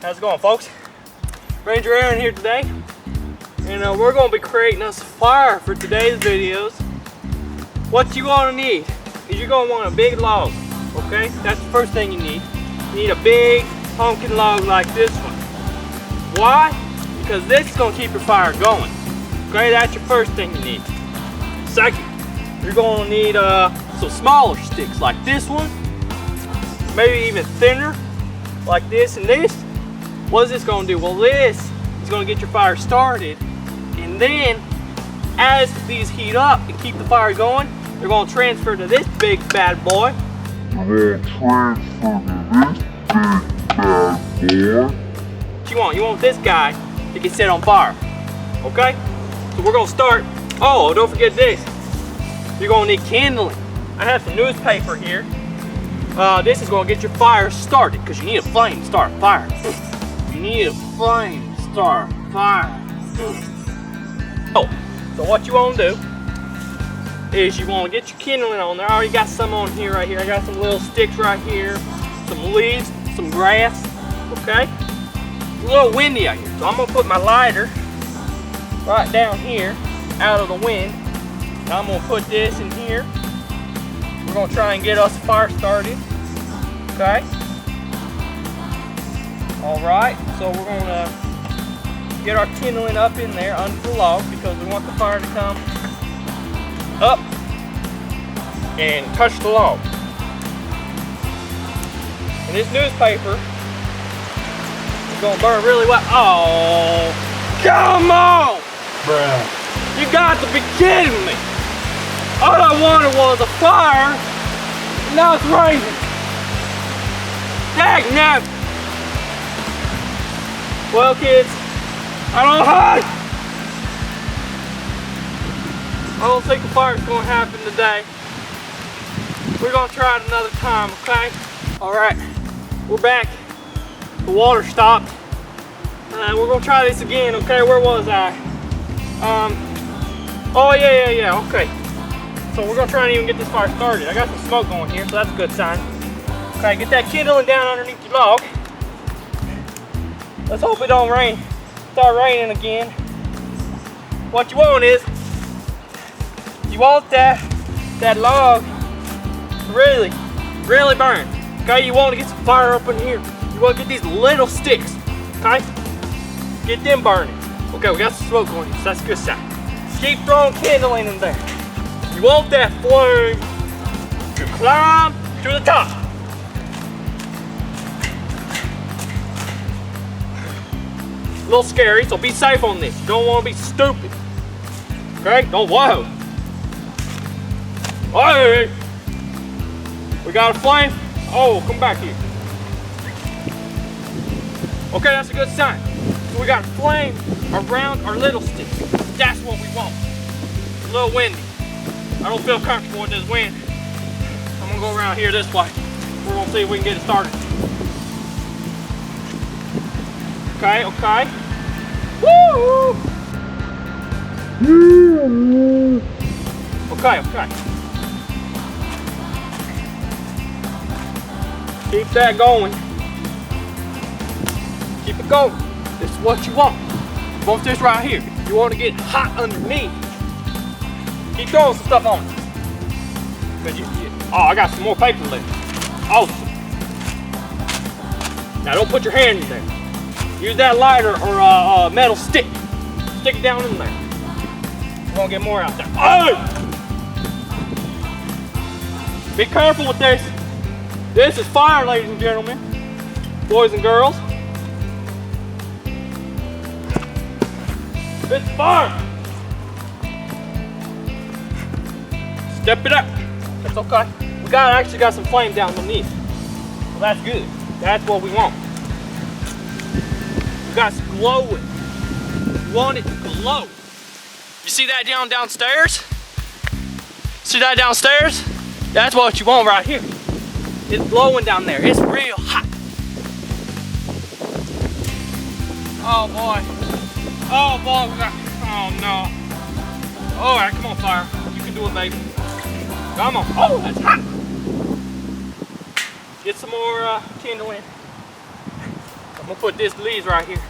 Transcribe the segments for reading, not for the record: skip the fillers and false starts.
How's it going, folks? Ranger Aaron here today, and we're going to be creating us a fire for today's videos. What you going to need is you're going to want a big log, okay? That's the first thing you need. You need a big honking log like this one. Why? Because this is going to keep your fire going, okay? That's your first thing you need. Second, you're going to need some smaller sticks like this one, maybe even thinner like this and this. What is this going to do? Well, this is going to get your fire started, and then as these heat up and keep the fire going, they're going to transfer to this big bad boy. What you want? You want this guy to get set on fire, okay? So we're going to start. Oh, don't forget this. You're going to need kindling. I have some newspaper here. This is going to get your fire started because you need a flame to start a fire. You need a flame to start a fire. Oh, so what you want to do is you want to get your kindling on there. I already got some on here, right here. I got some little sticks right here, some leaves, some grass, okay? It's a little windy out here, so I'm going to put my lighter right down here out of the wind. And I'm going to put this in here. We're going to try and get us a fire started, okay? Alright, so we're going to get our kindling up in there under the log because we want the fire to come up and touch the log. And this newspaper is going to burn really well. Oh, come on! Bruh. You got to be kidding me! All I wanted was a fire, and now it's raining. Dang nabbit. Well, kids, I don't think the fire's going to happen today. We're going to try it another time, okay? All right, we're back. The water stopped. We're going to try this again, okay? Where was I? Oh, yeah, okay. So we're going to try and even get this fire started. I got some smoke going here, so that's a good sign. Okay, get that kindling down underneath your log. Let's hope it don't rain. Start raining again. What you want is, you want that log to really burn. Okay, you want to get some fire up in here. You want to get these little sticks, okay? Get them burning. Okay, we got some smoke going here, so that's a good sign. Keep throwing kindling in there. You want that flame to climb to the top. A little scary, so be safe on this. You don't want to be stupid. Okay? Don't whoa. Hey! We got a flame. Oh, come back here. Okay, that's a good sign. So we got a flame around our little stick. That's what we want. A little windy. I don't feel comfortable with this wind. I'm gonna go around here this way. We're gonna see if we can get it started. Okay. Woo! Okay. Keep that going. Keep it going. This is what you want. You want this right here. You want to get hot underneath. Keep throwing some stuff on it. Oh, I got some more paper left. Awesome. Now don't put your hand in there. Use that lighter or a metal stick. Stick it down in there. We're gonna get more out there. Oh! Be careful with this. This is fire, ladies and gentlemen. Boys and girls. It's fire. Step it up. That's okay. We actually got some flame down underneath. Well, that's good. That's what we want. We got some glowing. We want it to glow. You see that downstairs? See that downstairs? That's what you want right here. It's glowing down there. It's real hot. Oh boy. Oh boy. Oh no. All right, come on, fire. You can do it, baby. Come on. Oh, that's hot. Get some more kindling. gonna put this leaves right here.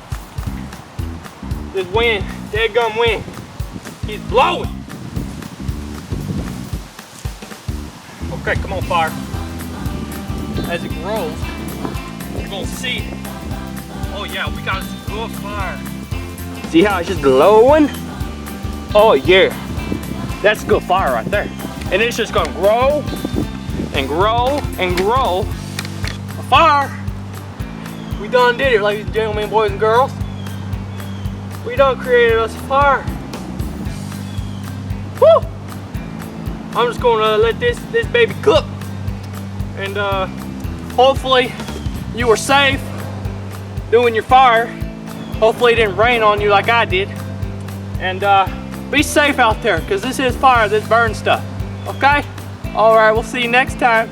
This wind, dead gum wind, he's blowing. Okay, come on, fire. As it grows, you're gonna see. Oh yeah, we got some good fire. See how it's just glowing? Oh yeah, that's good fire right there. And it's just gonna grow and grow and grow. A fire. We done did it, ladies and gentlemen, boys and girls. We done created us a fire. Woo! I'm just gonna let this baby cook. And hopefully you were safe doing your fire. Hopefully it didn't rain on you like I did. And be safe out there, because this is fire, this burns stuff. Okay? All right, we'll see you next time.